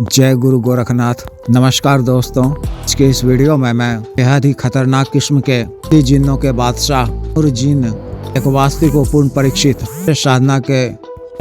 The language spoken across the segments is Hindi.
जय गुरु गोरखनाथ। नमस्कार दोस्तों, आज के इस वीडियो में मैं बेहद ही खतरनाक किस्म के जिन्नों के बादशाह और जिन एक वास्तविक व पूर्ण परीक्षित साधना के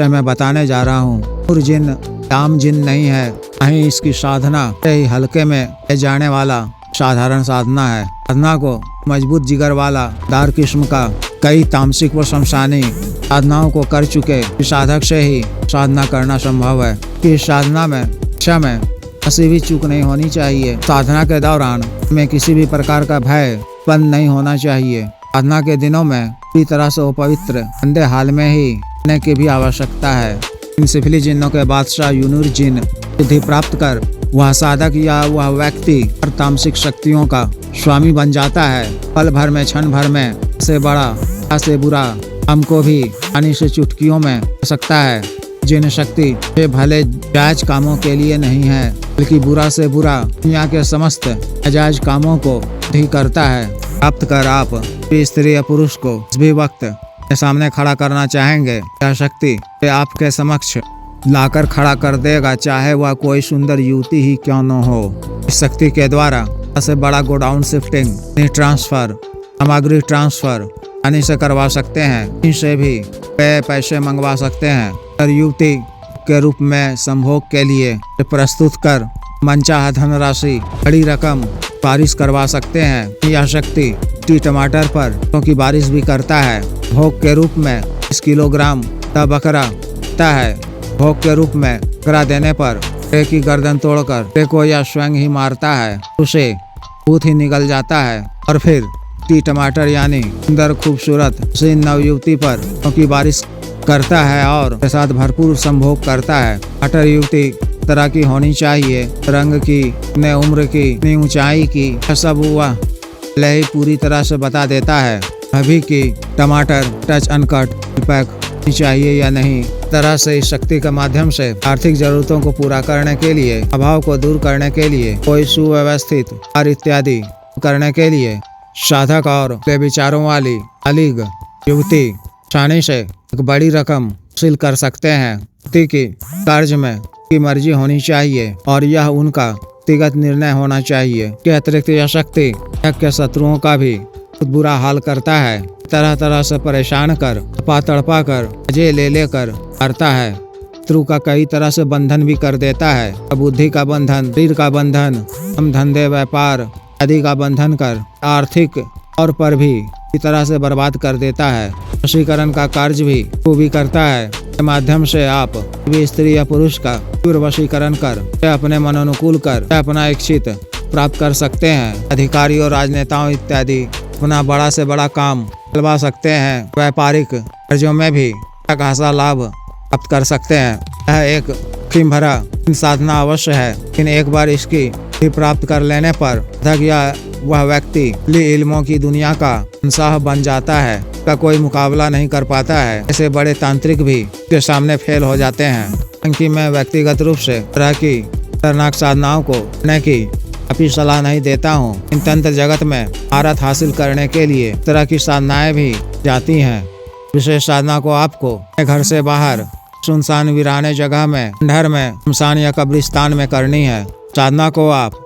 मैं बताने जा रहा हूँ। और जिन आम जिन नहीं है, कहीं इसकी साधना ही हल्के में जाने वाला साधारण साधना है। साधना को मजबूत जिगर वाला दार किस्म का कई तामसिक व शमशानी साधनाओं को कर चुके साधक से ही साधना करना संभव है। कि साधना में किसी भी चूक नहीं होनी चाहिए। साधना के दौरान में किसी भी प्रकार का भय बंद नहीं होना चाहिए। साधना के दिनों में पूरी तरह से पवित्र अंधे हाल में ही रहने की भी आवश्यकता है। इन सिफिली जिन्नों के बादशाह यूनुर जिन सिद्धि प्राप्त कर वह साधक या वह व्यक्ति हर तामसिक शक्तियों का स्वामी बन जाता है। पल भर में, क्षण भर में से बड़ा से बुरा हमको भी पानी से चुटकियों में हो सकता है। जिन शक्ति ये भले जायज कामों के लिए नहीं है, बल्कि बुरा से बुरा दुनिया के समस्त अजायज कामों को भी करता है। प्राप्त कर आप स्त्री या पुरुष को जिस भी वक्त के सामने खड़ा करना चाहेंगे, यह शक्ति आपके समक्ष लाकर खड़ा कर देगा, चाहे वह कोई सुंदर युवती ही क्यों न हो। इस शक्ति के द्वारा सबसे बड़ा गोडाउन शिफ्टिंग, ट्रांसफर, सामग्री ट्रांसफर आसानी से करवा सकते हैं। इनसे भी पैसे मंगवा सकते हैं और युवती के रूप में संभोग के लिए प्रस्तुत कर मनचाहा धनराशि, बड़ी रकम बारिश करवा सकते हैं। यह शक्ति टमाटर पर क्योंकि बारिश भी करता है। भोग के रूप में 20 किलोग्राम का बकरा देता है। भोग के रूप में बकरा देने पर की गर्दन तोड़कर को या स्वयं ही मारता है, उसे भूत ही निकल जाता है। और फिर टमाटर यानी सुंदर खूबसूरत उसी नवयुवती पर क्योंकि बारिश करता है और के साथ भरपूर संभोग करता है। टमाटर युवती तरह की होनी चाहिए, रंग की, अपने उम्र की, अपनी ऊंचाई की, सब वह ही पूरी तरह से बता देता है। अभी की टमाटर टच अनकट पैक चाहिए या नहीं। तरह से इस शक्ति के माध्यम से आर्थिक जरूरतों को पूरा करने के लिए, अभाव को दूर करने के लिए, कोई सुव्यवस्थित कार्य इत्यादि करने के लिए साधक और विचारों वाली बालिग युवती आसानी से एक बड़ी रकम हासिल कर सकते हैं। व्यक्ति की कार्य में की मर्जी होनी चाहिए और यह उनका व्यक्तिगत निर्णय होना चाहिए। के अतिरिक्त यह शक्ति के शत्रुओं का भी बहुत बुरा हाल करता है। तरह तरह से परेशान कर तड़पा कर अजय ले लेकर करता है। शत्रु का कई तरह से बंधन भी कर देता है। बुद्धि का बंधन, शरीर का बंधन, हम धंधे व्यापार आदि का बंधन कर आर्थिक तौर पर भी इस तरह से बर्बाद कर देता है। वशीकरण का कार्य भी वो भी करता है। के माध्यम से आप भी स्त्री या पुरुष का तीव्र वशीकरण कर अपने मनोनुकूल कर अपना इच्छित प्राप्त कर सकते हैं। अधिकारियों, राजनेताओं इत्यादि अपना बड़ा से बड़ा काम चलवा सकते हैं। व्यापारिक कार्यों में भी खासा लाभ प्राप्त कर सकते हैं। यह एक जोखिम भरा साधना अवश्य है, लेकिन एक बार इसकी प्राप्त कर लेने पर वह व्यक्ति इल्मों की दुनिया का इंसाह बन जाता है। का कोई मुकाबला नहीं कर पाता है। ऐसे बड़े तांत्रिक भी के सामने फेल हो जाते हैं। क्योंकि मैं व्यक्तिगत रूप से तरह की खतरनाक साधनाओं को करने की अपनी सलाह नहीं देता हूँ। इन तंत्र जगत में महारत हासिल करने के लिए तरह की साधनाएं भी जाती हैं। विशेष साधना को आपको घर से बाहर सुनसान वीराने जगह में, खंडहर में, शमशान या कब्रिस्तान में करनी है। साधना को आप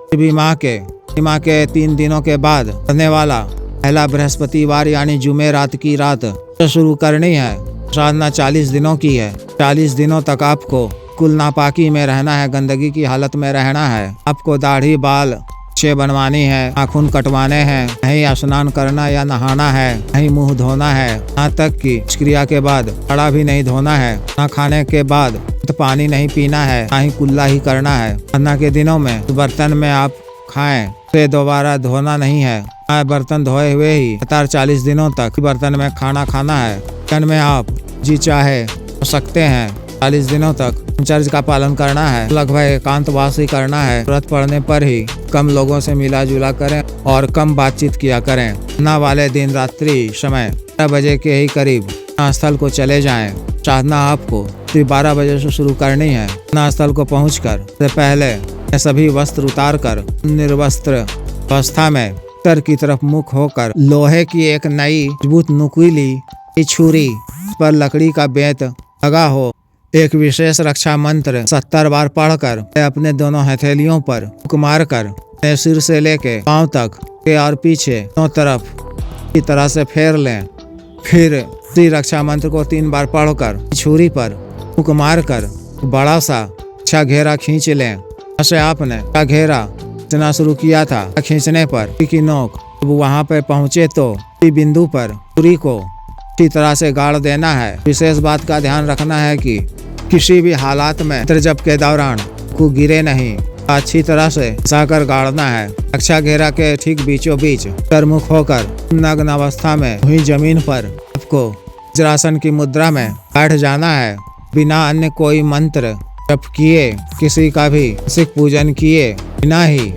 माह के 3 दिनों के बाद करने वाला पहला बृहस्पतिवार यानी जुमे रात की रात शुरू करनी है। साधना 40 दिनों की है। 40 दिनों तक आपको कुल नापाकी में रहना है, गंदगी की हालत में रहना है। आपको दाढ़ी बाल अच्छे बनवानी है, नाखून कटवाने हैं, नहीं स्नान करना या नहाना है, नहीं मुंह धोना है, यहाँ तक कि क्रिया के बाद कड़ा भी नहीं धोना है। ना खाने के बाद तो पानी नहीं पीना है, ना ही कुल्ला ही करना है। साधना के दिनों में बर्तन में आप खाएं से दोबारा धोना नहीं है। बर्तन धोए हुए ही लगातार 40 दिनों तक बर्तन में खाना खाना है। किचन में आप जी चाहे हो सकते हैं। 40 दिनों तक चर्च का पालन करना है। लगभग एकांतवासी करना है। जरूरत पड़ने पर ही कम लोगों से मिला जुला करें और कम बातचीत किया करें। साधना वाले दिन रात्रि समय 12 बजे के ही करीब स्थल को चले जाएं। साधना आपको 12 बजे से शुरू करनी है। स्थल को पहुंचकर से पहले सभी वस्त्र उतार कर निर्वस्त्र अवस्था में उत्तर की तरफ मुख होकर लोहे की एक नई मजबूत नुकीली छुरी पर लकड़ी का बेंत लगा हो एक विशेष रक्षा मंत्र 70 बार पढ़कर अपने दोनों हथेलियों पर फूंक मारकर सिर से लेके पांव तक के और पीछे दोनों तरफ की तरह से फेर लें। फिर इसी रक्षा मंत्र को 3 बार पढ़कर छुरी पर फूंक मारकर बड़ा सा अच्छा घेरा खींच लें। जैसे आपने का घेरा खींचना शुरू किया था, खींचने पर की नोक वहां पर पहुंचे तो बिंदु पर छुरी को अच्छी तरह से गाड़ देना है। विशेष बात का ध्यान रखना है कि किसी भी हालात में मंत्र जप के दौरान को गिरे नहीं, अच्छी तरह से फंसाकर गाड़ना है। रक्षा घेरा के ठीक बीचों बीच उत्तरमुख होकर नग्न अवस्था में हुई जमीन पर आपको वज्रासन की मुद्रा में बैठ जाना है। बिना अन्य कोई मंत्र जप किए, किसी का भी मासिक पूजन किए बिना ही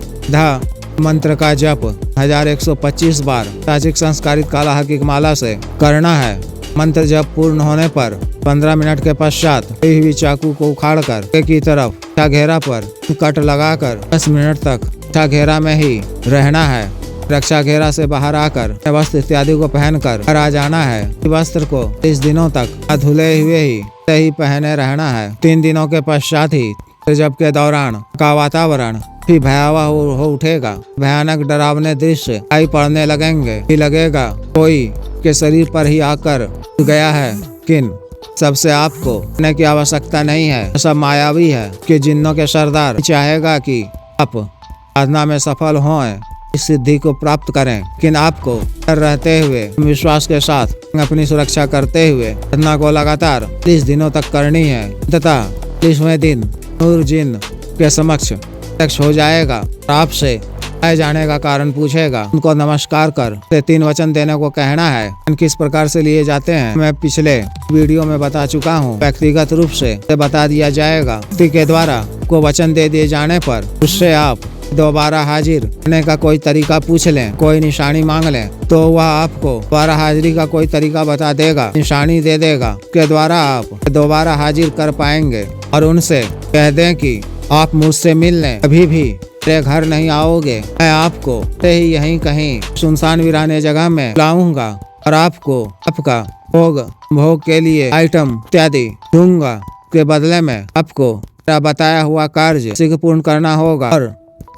मंत्र का जप 1125 बार ताजिक संस्कारित काला हकीक माला से करना है। मंत्र जप पूर्ण होने पर 15 मिनट के पश्चात हुई चाकू को उखाड़कर एक ही तरफ रक्षा घेरा पर कट लगाकर 10 मिनट तक रक्षा घेरा में ही रहना है। रक्षा घेरा से बाहर आकर वस्त्र इत्यादि को पहनकर घर आ जाना है। वस्त्र को 30 दिनों तक धुले हुए ही पहने रहना है। 3 दिनों के पश्चात ही जप के दौरान का वातावरण भी भयावह हो उठेगा। भयानक डरावने दृश्य आई पड़ने लगेंगे। ही लगेगा कोई के शरीर पर ही आकर गया है, लेकिन सबसे आपको करने की आवश्यकता नहीं है। सब मायावी है कि जिन्नों के सरदार चाहेगा कि आप साधना में सफल हों, इस सिद्धि को प्राप्त करें, लेकिन आपको डर रहते हुए विश्वास के साथ अपनी सुरक्षा करते हुए साधना को लगातार 30 दिनों तक करनी है। तथा 30वें दिन नूर जिन के समक्ष प्रत्यक्ष हो जाएगा। आपसे आए जाने का कारण पूछेगा। उनको नमस्कार कर 3 वचन देने को कहना है। किस प्रकार से लिए जाते हैं मैं पिछले वीडियो में बता चुका हूँ। व्यक्तिगत रूप से बता दिया जाएगा। व्यक्ति के द्वारा को वचन दे दिए जाने पर उससे आप दोबारा हाजिर करने का कोई तरीका पूछ लें, कोई निशानी मांग लें, तो वह आपको दोबारा हाजिरी का कोई तरीका बता देगा, निशानी दे देगा, के द्वारा आप दोबारा हाजिर कर पाएंगे। और उनसे कह दें कि आप मुझसे मिलने कभी भी मेरे घर नहीं आओगे, मैं आपको ही यहीं कहीं सुनसान वीराने जगह में लाऊंगा और आपको आपका भोग के लिए आइटम इत्यादि दूंगा। के बदले में आपको बताया हुआ कार्य शीघ्र पूर्ण करना होगा और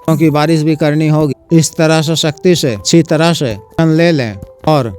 की बारिश भी करनी होगी। इस तरह से शक्ति से अच्छी तरह से ले लें और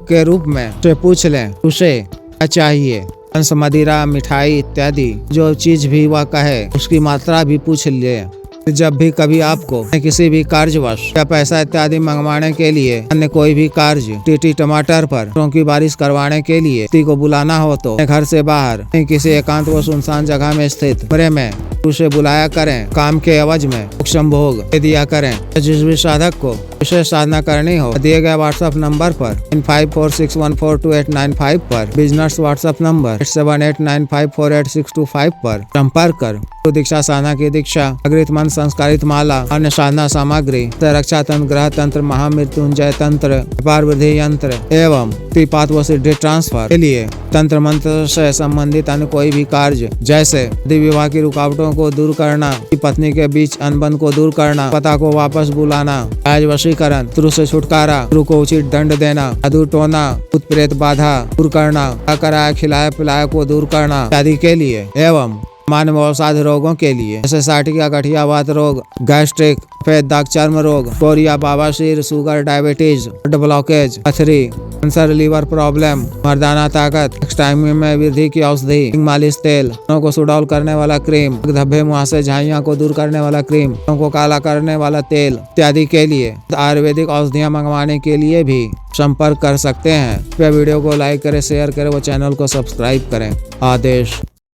के रूप में उसे पूछ लें उसे क्या चाहिए। हंस, मदिरा, मिठाई इत्यादि जो चीज भी वह कहे उसकी मात्रा भी पूछ ले। जब भी कभी आपको किसी भी कार्यवश या पैसा इत्यादि मंगवाने के लिए अन्य कोई भी कार्य टीटी टमाटर पर की बारिश करवाने के लिए किसी को बुलाना हो तो घर से बाहर किसी एकांत व सुनसान जगह में स्थित कमरे में उसे बुलाया करें। काम के एवज में मोक्षम भोग दिया करें। जिस भी साधक को विशेष साधना करनी हो दिए गए व्हाट्सएप नंबर पर 9546142895 पर, बिजनेस व्हाट्सएप नंबर 7895486225 पर संपर्क कर दीक्षा साधना की दीक्षा, अग्रित मंत्र, संस्कारित माला, अन्य साधना सामग्री, रक्षा तंत्र, ग्रह तंत्र, महामृत्युंजय तंत्र, व्यापार वृद्धि यंत्र एवं त्रिपात व सिद्धि ट्रांसफर के लिए तंत्र मंत्र से संबंधित अन्य कोई भी कार्य जैसे विवाह की रुकावटों को दूर करना, पत्नी के बीच अनबन को दूर करना, पता को वापस बुलाना, आज वशीकरण, शत्रु से छुटकारा, शत्रु को उचित दंड देना, जादू टोना, भूत प्रेत बाधा दूर करना, कराया खिलाया पिलाया को दूर करना आदि के लिए एवं मानव अवसाद रोगों के लिए जैसे साटिका, गठियावात रोग, गैस्ट्रिक, सफेद दाग चर्म रोग, कोरिया, बवासीर, शुगर, डायबिटीज, ब्लड ब्लॉकेज, पथरी, कैंसर, लीवर प्रॉब्लम, मर्दाना ताकत, टाइम में वृद्धि की औषधि, मालिश तेल, को सुडौल करने वाला क्रीम, धब्बे, मुहासे, झाइयां को दूर करने वाला क्रीम, को काला करने वाला तेल इत्यादि के लिए आयुर्वेदिक औषधियाँ मंगवाने के लिए भी संपर्क कर सकते हैं। वीडियो को लाइक करें, शेयर करें व चैनल को सब्सक्राइब करें। आदेश।